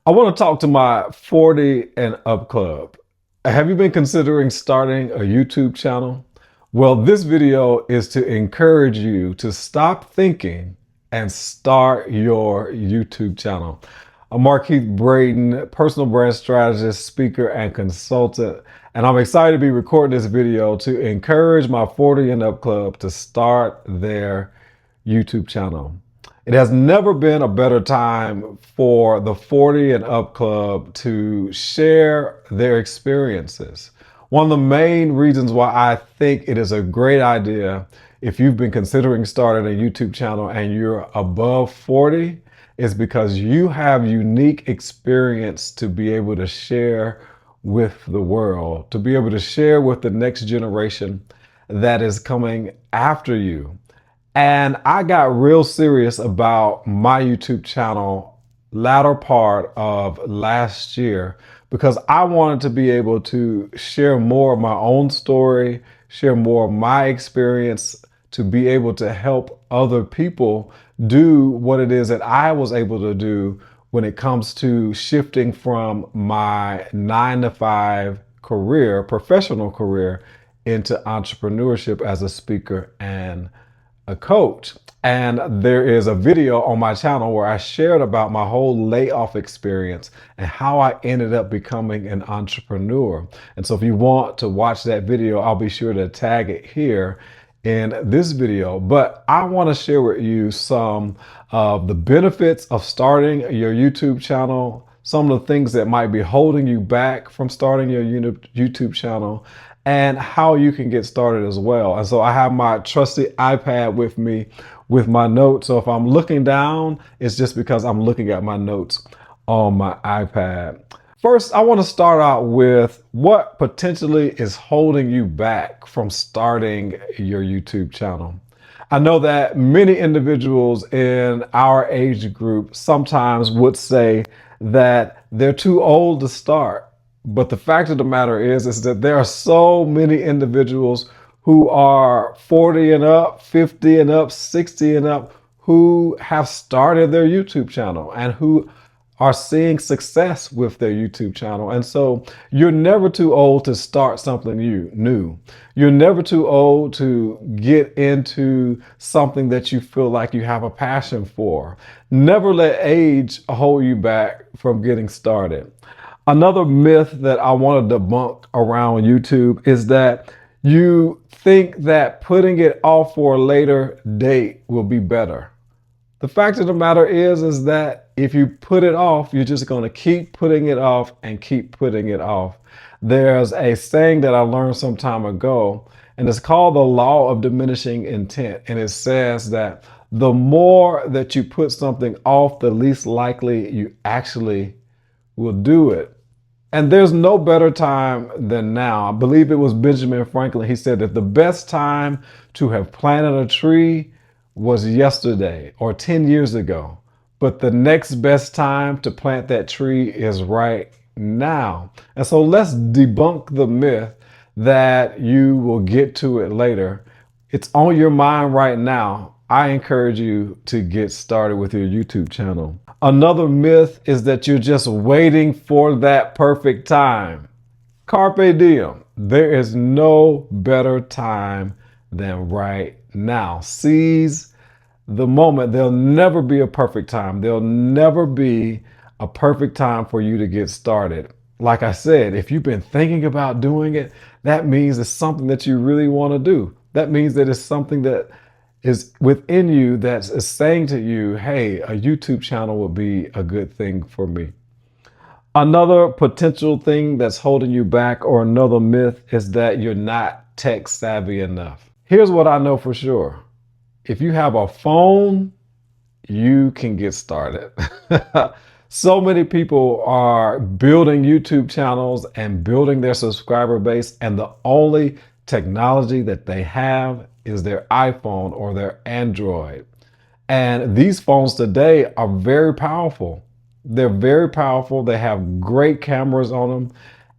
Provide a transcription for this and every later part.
I want to talk to my 40 and up club. Have you been considering starting a YouTube channel? Well, this video is to encourage you to stop thinking and start your YouTube channel. I'm Markeith Braden, personal brand strategist, speaker, and consultant. And I'm excited to be recording this video to encourage my 40 and up club to start their YouTube channel. It has never been a better time for the 40 and up club to share their experiences. One of the main reasons why I think it is a great idea if you've been considering starting a YouTube channel and you're above 40 is because you have unique experience to be able to share with the world, to be able to share with the next generation that is coming after you. And I got real serious about my YouTube channel latter part of last year because I wanted to be able to share more of my own story, share more of my experience, to be able to help other people do what it is that I was able to do when it comes to shifting from my 9-to-5 career, professional career, into entrepreneurship as a speaker and a coach. And there is a video on my channel where I shared about my whole layoff experience and how I ended up becoming an entrepreneur. And so if you want to watch that video, I'll be sure to tag it here in this video. But I want to share with you some of the benefits of starting your YouTube channel, some of the things that might be holding you back from starting your YouTube channel, and how you can get started as well. And so I have my trusty iPad with me with my notes. So if I'm looking down, it's just because I'm looking at my notes on my iPad. First, I want to start out with what potentially is holding you back from starting your YouTube channel. I know that many individuals in our age group sometimes would say that they're too old to start. But the fact of the matter is that there are so many individuals who are 40 and up, 50 and up, 60 and up, who have started their YouTube channel and who are seeing success with their YouTube channel. And so you're never too old to start something new. You're never too old to get into something that you feel like you have a passion for. Never let age hold you back from getting started. Another myth that I want to debunk around YouTube is that you think that putting it off for a later date will be better. The fact of the matter is that if you put it off, you're just going to keep putting it off and keep putting it off. There's a saying that I learned some time ago, and it's called the law of diminishing intent. And it says that the more that you put something off, the least likely you actually will do it. And there's no better time than now. I believe it was Benjamin Franklin. He said that the best time to have planted a tree was yesterday or 10 years ago. But the next best time to plant that tree is right now. And so let's debunk the myth that you will get to it later. It's on your mind right now. I encourage you to get started with your YouTube channel. Another myth is that you're just waiting for that perfect time. Carpe diem. There is no better time than right now. Seize the moment. There'll never be a perfect time. There'll never be a perfect time for you to get started. Like I said, if you've been thinking about doing it, that means it's something that you really want to do. That means that it's something that is within you that is saying to you, hey, a YouTube channel would be a good thing for me. Another potential thing that's holding you back, or another myth, is that you're not tech savvy enough. Here's what I know for sure. If you have a phone, you can get started. So many people are building YouTube channels and building their subscriber base, and the only technology that they have is their iPhone or their Android. And these phones today are very powerful. They're very powerful. They have great cameras on them.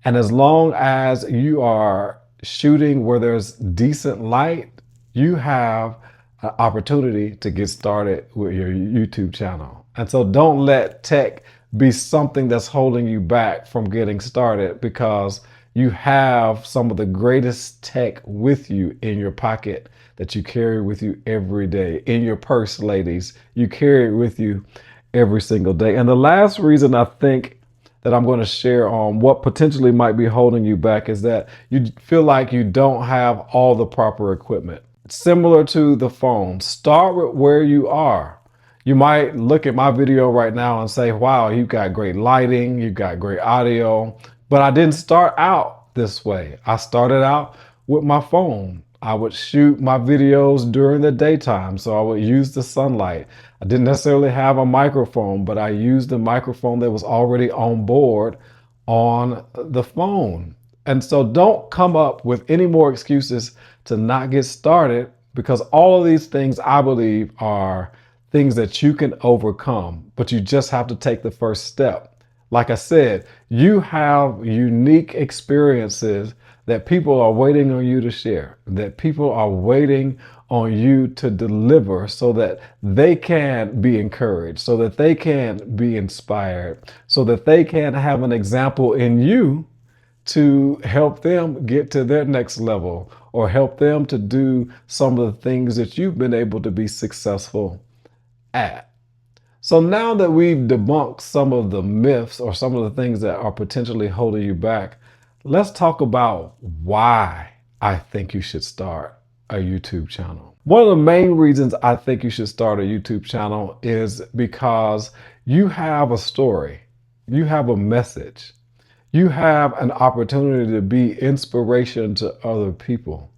And as long as you are shooting where there's decent light, you have an opportunity to get started with your YouTube channel. And so don't let tech be something that's holding you back from getting started, because you have some of the greatest tech with you in your pocket that you carry with you every day. In your purse, ladies, you carry it with you every single day. And the last reason I think that I'm going to share on what potentially might be holding you back is that you feel like you don't have all the proper equipment. Similar to the phone, start with where you are. You might look at my video right now and say, wow, you've got great lighting, you've got great audio, but I didn't start out this way. I started out with my phone. I would shoot my videos during the daytime, so I would use the sunlight. I didn't necessarily have a microphone, but I used the microphone that was already on board on the phone. And so don't come up with any more excuses to not get started, because all of these things, I believe, are things that you can overcome, but you just have to take the first step. Like I said, you have unique experiences that people are waiting on you to share, that people are waiting on you to deliver so that they can be encouraged, so that they can be inspired, so that they can have an example in you to help them get to their next level, or help them to do some of the things that you've been able to be successful at. So now that we've debunked some of the myths or some of the things that are potentially holding you back, let's talk about why I think you should start a YouTube channel. One of the main reasons I think you should start a YouTube channel is because you have a story, you have a message, you have an opportunity to be inspiration to other people.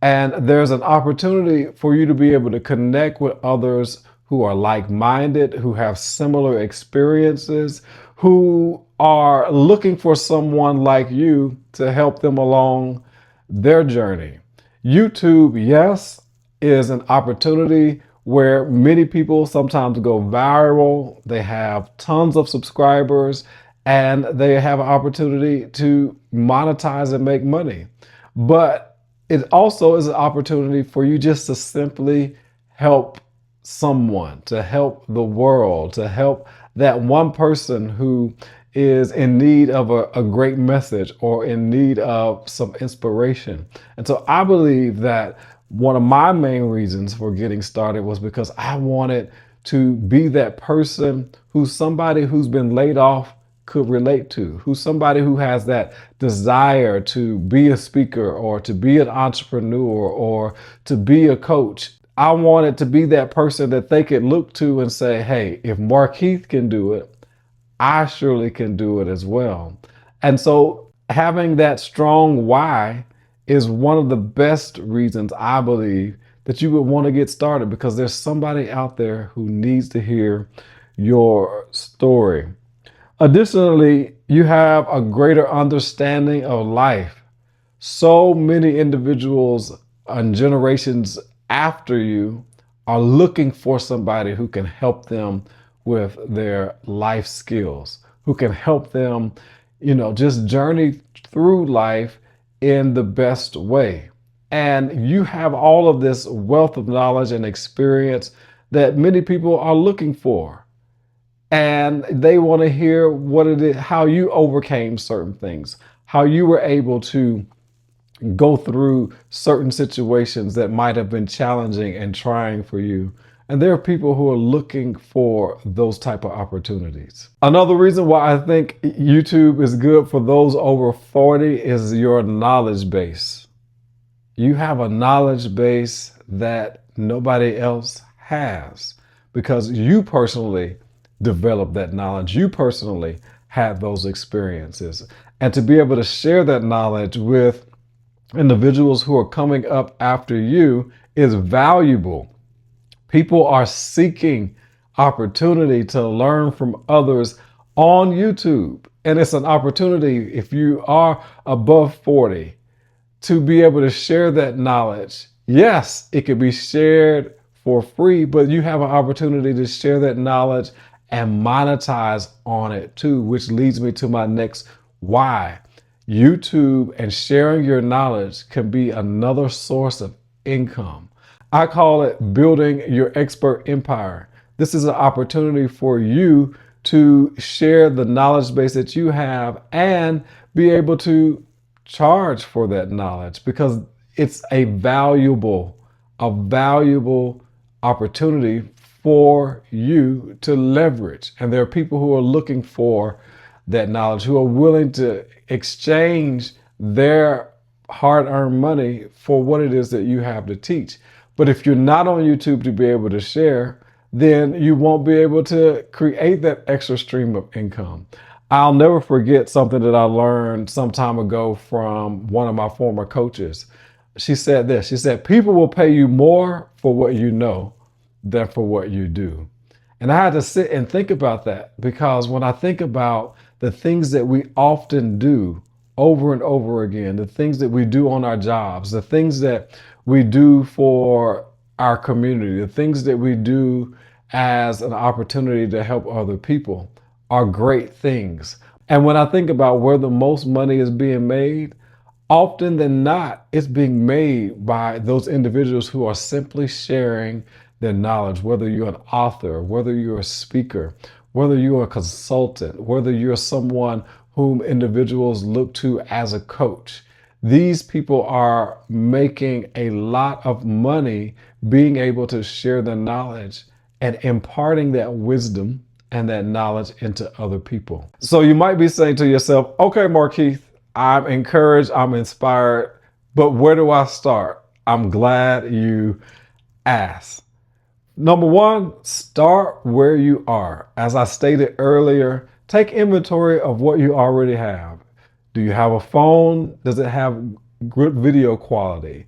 And there's an opportunity for you to be able to connect with others who are like-minded, who have similar experiences, who are looking for someone like you to help them along their journey. YouTube, yes, is an opportunity where many people sometimes go viral. They have tons of subscribers and they have an opportunity to monetize and make money. But it also is an opportunity for you just to simply help someone, to help the world, to help that one person who is in need of a great message or in need of some inspiration. And so I believe that one of my main reasons for getting started was because I wanted to be that person who somebody who's been laid off could relate to, who's somebody who has that desire to be a speaker or to be an entrepreneur or to be a coach. I wanted to be that person that they could look to and say, hey, if Markeith can do it, I surely can do it as well. And so having that strong why is one of the best reasons I believe that you would want to get started, because there's somebody out there who needs to hear your story. Additionally, you have a greater understanding of life. So many individuals and generations after you are looking for somebody who can help them with their life skills, who can help them, just journey through life in the best way. And you have all of this wealth of knowledge and experience that many people are looking for. And they want to hear what it is, how you overcame certain things, how you were able to go through certain situations that might have been challenging and trying for you. And there are people who are looking for those type of opportunities. Another reason why I think YouTube is good for those over 40 is your knowledge base. You have a knowledge base that nobody else has, because you personally developed that knowledge. You personally had those experiences. And to be able to share that knowledge with individuals who are coming up after you is valuable. People are seeking opportunity to learn from others on YouTube. And it's an opportunity, if you are above 40, to be able to share that knowledge. Yes, it could be shared for free, but you have an opportunity to share that knowledge and monetize on it too, which leads me to my next why. YouTube and sharing your knowledge can be another source of income. I call it building your expert empire. This is an opportunity for you to share the knowledge base that you have and be able to charge for that knowledge, because it's a valuable opportunity for you to leverage. And there are people who are looking for that knowledge, who are willing to exchange their hard-earned money for what it is that you have to teach. But if you're not on YouTube to be able to share, then you won't be able to create that extra stream of income. I'll never forget something that I learned some time ago from one of my former coaches. She said this. She said, people will pay you more for what you know than for what you do. And I had to sit and think about that, because when I think about the things that we often do over and over again, the things that we do on our jobs, the things that we do for our community, the things that we do as an opportunity to help other people are great things. And when I think about where the most money is being made, often than not, it's being made by those individuals who are simply sharing their knowledge, whether you're an author, whether you're a speaker, whether you're a consultant, whether you're someone whom individuals look to as a coach. These people are making a lot of money being able to share their knowledge and imparting that wisdom and that knowledge into other people. So you might be saying to yourself, okay, Markeith, I'm encouraged, I'm inspired, but where do I start? I'm glad you asked. Number one, start where you are. As I stated earlier, take inventory of what you already have. Do you have a phone? Does it have good video quality?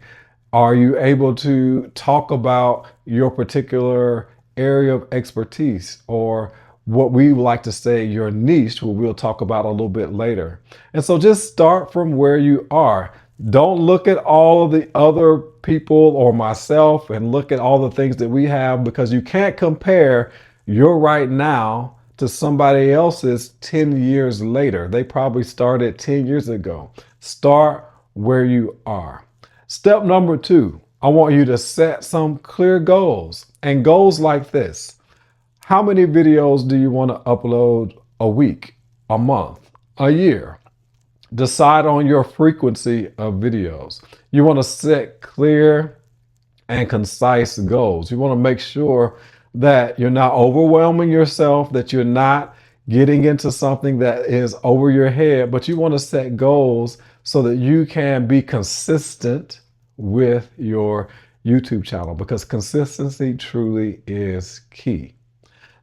Are you able to talk about your particular area of expertise, or what we like to say, your niche, what we'll talk about a little bit later? And so just start from where you are. Don't look at all of the other people or myself and look at all the things that we have, because you can't compare your right now to somebody else's 10 years later. They probably started 10 years ago. Start where you are. Step number two, I want you to set some clear goals, and goals like this. How many videos do you want to upload a week, a month, a year? Decide on your frequency of videos. You want to set clear and concise goals. You want to make sure that you're not overwhelming yourself, that you're not getting into something that is over your head, but you want to set goals so that you can be consistent with your YouTube channel, because consistency truly is key.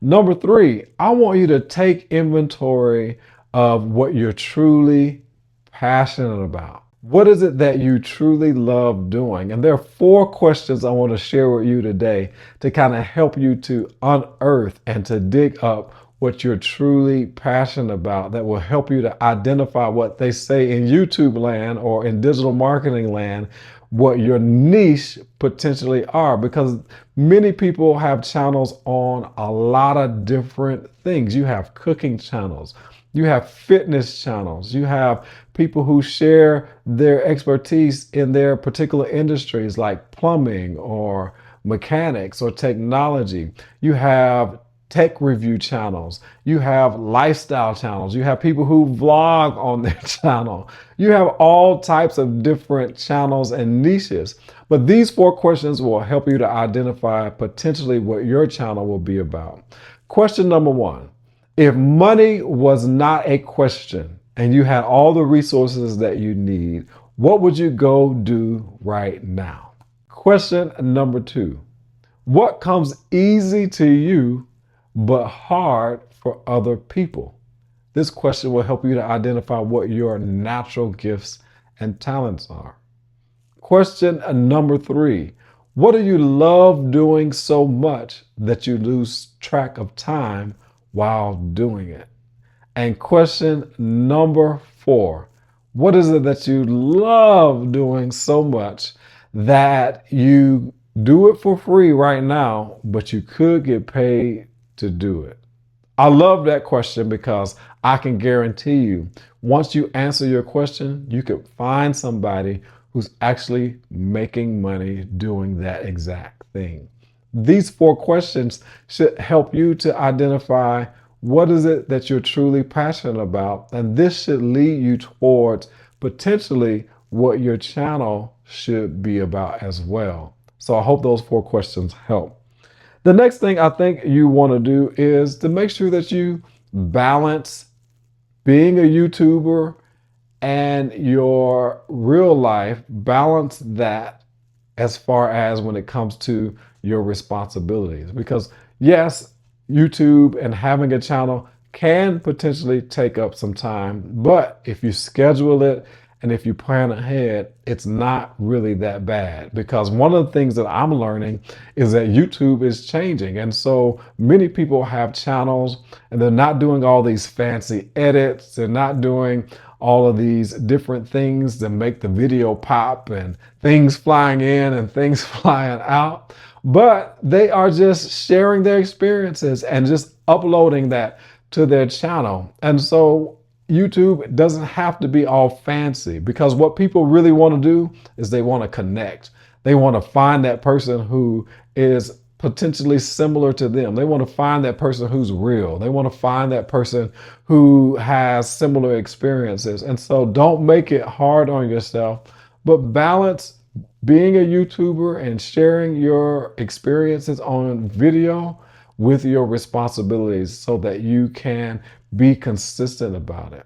Number three, I want you to take inventory of what you're truly passionate about. What is it that you truly love doing? And there are 4 questions I want to share with you today to kind of help you to unearth and to dig up what you're truly passionate about, that will help you to identify what they say in YouTube land or in digital marketing land, what your niche potentially are, because many people have channels on a lot of different things. You have cooking channels, you have fitness channels, you have people who share their expertise in their particular industries like plumbing or mechanics or technology. You have tech review channels, you have lifestyle channels, you have people who vlog on their channel. You have all types of different channels and niches. But these 4 questions will help you to identify potentially what your channel will be about. Question number 1, if money was not a question and you had all the resources that you need, what would you go do right now? Question number 2, what comes easy to you but hard for other people? This question will help you to identify what your natural gifts and talents are. Question number 3, what do you love doing so much that you lose track of time while doing it? And question number 4, what is it that you love doing so much that you do it for free right now, but you could get paid to do it? I love that question, because I can guarantee you, once you answer your question, you could find somebody who's actually making money doing that exact thing. These 4 questions should help you to identify what is it that you're truly passionate about? And this should lead you towards potentially what your channel should be about as well. So I hope those 4 questions help. The next thing I think you want to do is to make sure that you balance being a YouTuber and your real life, balance that as far as when it comes to your responsibilities. Because yes, YouTube and having a channel can potentially take up some time, but if you schedule it and if you plan ahead, it's not really that bad. Because one of the things that I'm learning is that YouTube is changing. And so many people have channels and they're not doing all these fancy edits. They're not doing all of these different things that make the video pop and things flying in and things flying out. But they are just sharing their experiences and just uploading that to their channel. And so YouTube doesn't have to be all fancy, because what people really want to do is they want to connect. They want to find that person who is potentially similar to them. They want to find that person who's real. They want to find that person who has similar experiences. And so don't make it hard on yourself, but balance being a YouTuber and sharing your experiences on video with your responsibilities so that you can be consistent about it.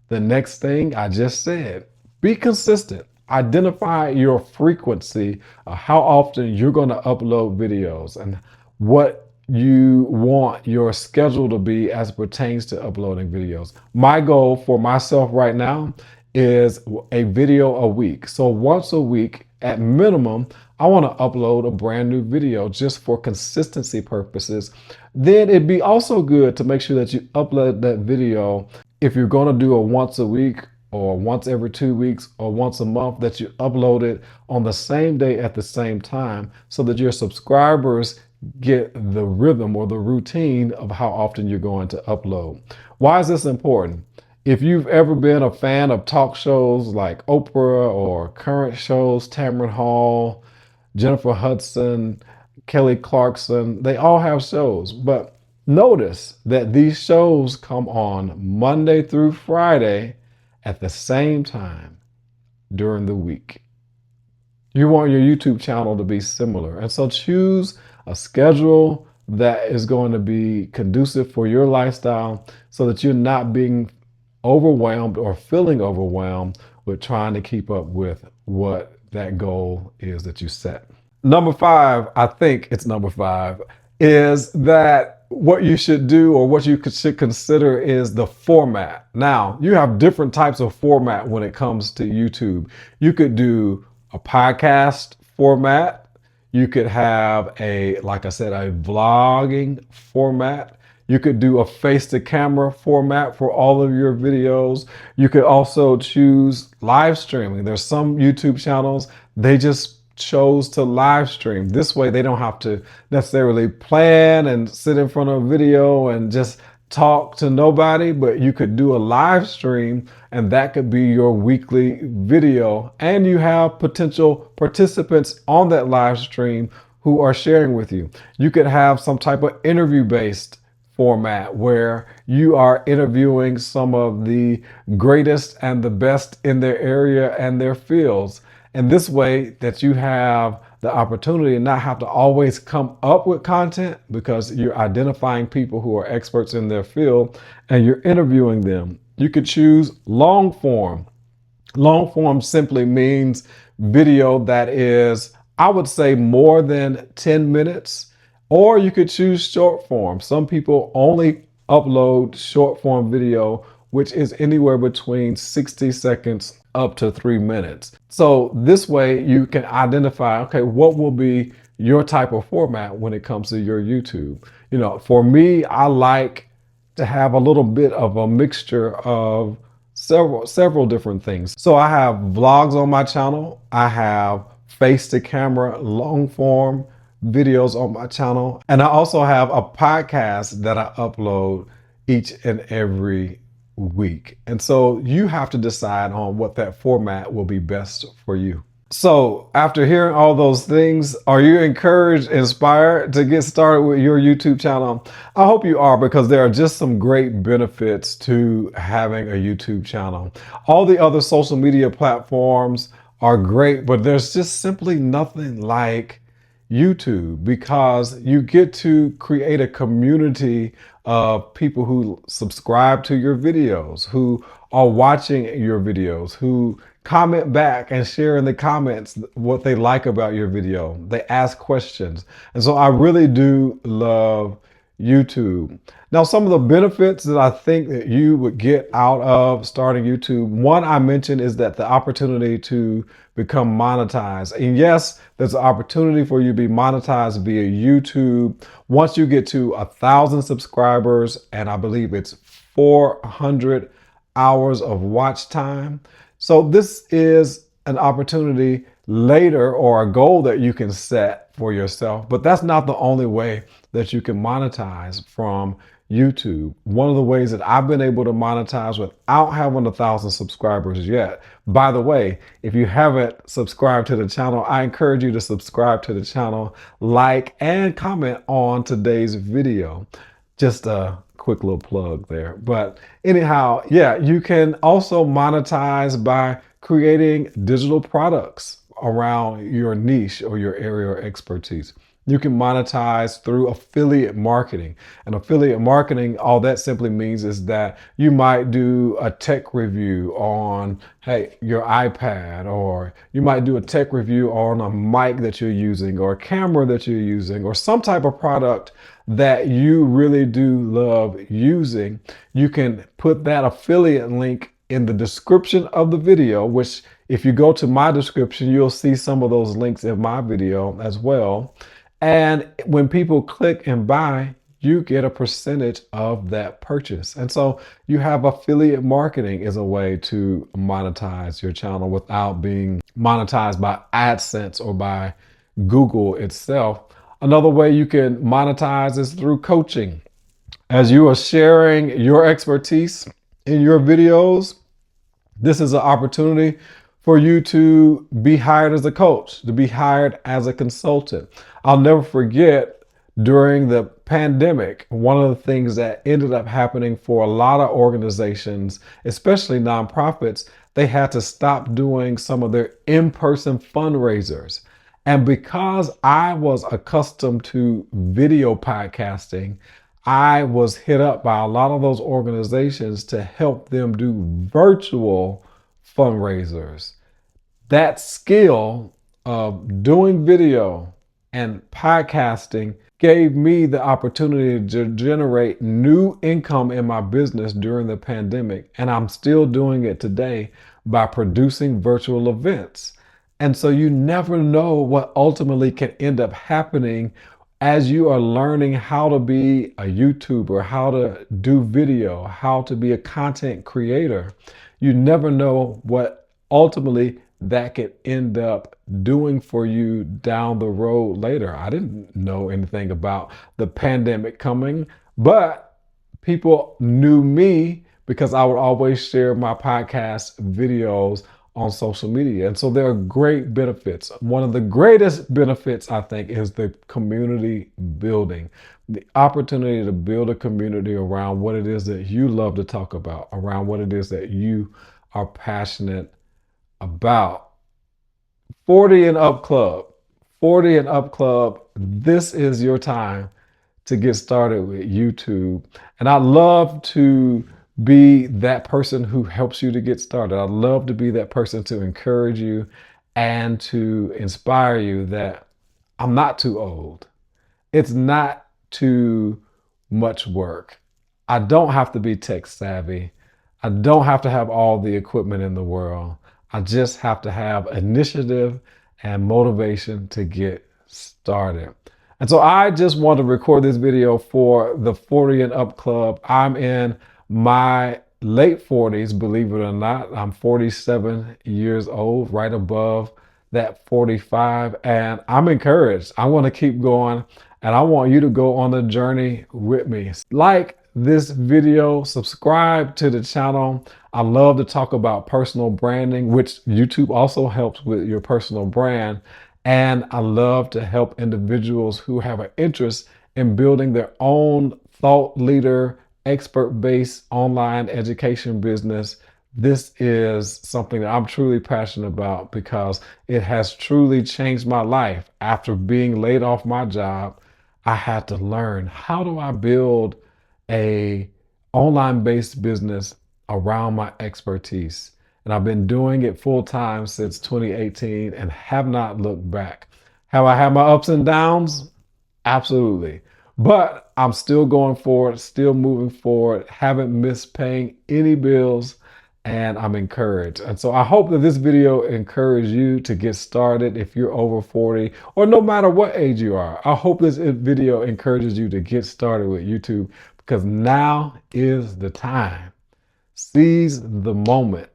The next thing I just said, be consistent. Identify your frequency of how often you're going to upload videos and what you want your schedule to be as it pertains to uploading videos. My goal for myself right now is a video a week. So once a week at minimum, I want to upload a brand new video just for consistency purposes. Then it'd be also good to make sure that you upload that video. If you're going to do a once a week or once every 2 weeks or once a month, that you upload it on the same day at the same time so that your subscribers get the rhythm or the routine of how often you're going to upload. Why is this important? If you've ever been a fan of talk shows like Oprah or current shows, Tamron Hall, Jennifer Hudson, Kelly Clarkson, they all have shows. But notice that these shows come on Monday through Friday at the same time during the week. You want your YouTube channel to be similar. And so choose a schedule that is going to be conducive for your lifestyle so that you're not being overwhelmed or feeling overwhelmed with trying to keep up with what that goal is that you set. Number 5, I think it's number 5, is that what you should do or what you should consider is the format. Now, you have different types of format when it comes to YouTube. You could do a podcast format. You could have like I said, a vlogging format. You could do a face-to-camera format for all of your videos. You could also choose live streaming. There's some YouTube channels, they just chose to live stream. This way they don't have to necessarily plan and sit in front of a video and just talk to nobody, but you could do a live stream and that could be your weekly video. And you have potential participants on that live stream who are sharing with you. You could have some type of interview-based format where you are interviewing some of the greatest and the best in their area and their fields. And this way that you have the opportunity to not have to always come up with content, because you're identifying people who are experts in their field and you're interviewing them. You could choose long form. Long form simply means video that is, I would say, more than 10 minutes. Or you could choose short form. Some people only upload short form video, which is anywhere between 60 seconds up to 3 minutes. So this way you can identify, okay, what will be your type of format when it comes to your YouTube. You know, for me, I like to have a little bit of a mixture of several different things. So I have vlogs on my channel. I have face to camera, long form videos on my channel. And I also have a podcast that I upload each and every week. And so you have to decide on what that format will be best for you. So, after hearing all those things, are you encouraged, inspired to get started with your YouTube channel? I hope you are, because there are just some great benefits to having a YouTube channel. All the other social media platforms are great, but there's just simply nothing like YouTube, because you get to create a community of people who subscribe to your videos, who are watching your videos, who comment back and share in the comments what they like about your video. They ask questions. And so I really do love YouTube. Now, some of the benefits that I think that you would get out of starting YouTube, one I mentioned is that the opportunity to become monetized. And yes, there's an opportunity for you to be monetized via YouTube once you get to 1,000 subscribers, and I believe it's 400 hours of watch time. So this is an opportunity later, or a goal that you can set for yourself, but that's not the only way that you can monetize from YouTube. One of the ways that I've been able to monetize without having 1,000 subscribers yet. By the way, if you haven't subscribed to the channel, I encourage you to subscribe to the channel, like, and comment on today's video. Just a quick little plug there. But anyhow, yeah, you can also monetize by creating digital products around your niche or your area of expertise. You can monetize through affiliate marketing. And affiliate marketing, all that simply means is that you might do a tech review on, hey, your iPad, or you might do a tech review on a mic that you're using, or a camera that you're using, or some type of product that you really do love using. You can put that affiliate link in the description of the video, which if you go to my description, you'll see some of those links in my video as well. And when people click and buy, you get a percentage of that purchase. And so you have affiliate marketing as a way to monetize your channel without being monetized by AdSense or by Google itself. Another way you can monetize is through coaching. As you are sharing your expertise in your videos, this is an opportunity for you to be hired as a coach, to be hired as a consultant. I'll never forget, during the pandemic, one of the things that ended up happening for a lot of organizations, especially nonprofits, they had to stop doing some of their in-person fundraisers. And because I was accustomed to video podcasting, I was hit up by a lot of those organizations to help them do virtual fundraisers. That skill of doing video and podcasting gave me the opportunity to generate new income in my business during the pandemic. And I'm still doing it today by producing virtual events. And so you never know what ultimately can end up happening as you are learning how to be a YouTuber, how to do video, how to be a content creator. You never know what ultimately that could end up doing for you down the road later. I didn't know anything about the pandemic coming, but people knew me because I would always share my podcast videos on social media. And so there are great benefits. One of the greatest benefits, I think, is the community building. The opportunity to build a community around what it is that you love to talk about, around what it is that you are passionate about. 40 and Up Club. 40 and Up Club. This is your time to get started with YouTube. And I'd love to be that person who helps you to get started. I'd love to be that person to encourage you and to inspire you that I'm not too old. It's not too much work. I don't have to be tech savvy. I don't have to have all the equipment in the world. I just have to have initiative and motivation to get started. And so I just want to record this video for the 40 and Up Club. I'm in my late 40s, believe it or not. I'm 47 years old, right above that 45, and I'm encouraged. I want to keep going, and I want you to go on the journey with me. Like this video, subscribe to the channel. I love to talk about personal branding, which YouTube also helps with your personal brand. And I love to help individuals who have an interest in building their own thought leader, expert-based online education business. This is something that I'm truly passionate about because it has truly changed my life. After being laid off my job, I had to learn, how do I build a online-based business around my expertise? And I've been doing it full time since 2018 and have not looked back. Have I had my ups and downs? Absolutely. But I'm still going forward, still moving forward, haven't missed paying any bills, and I'm encouraged. And so I hope that this video encouraged you to get started if you're over 40 or no matter what age you are. I hope this video encourages you to get started with YouTube because now is the time. Seize the moment.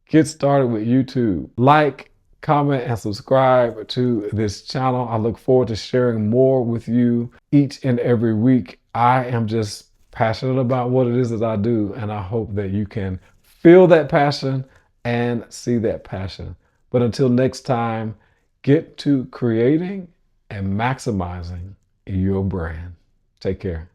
Get started with YouTube. Like, comment, and subscribe to this channel. I look forward to sharing more with you each and every week. I am just passionate about what it is that I do, and I hope that you can feel that passion and see that passion. But until next time, get to creating and maximizing your brand. Take care.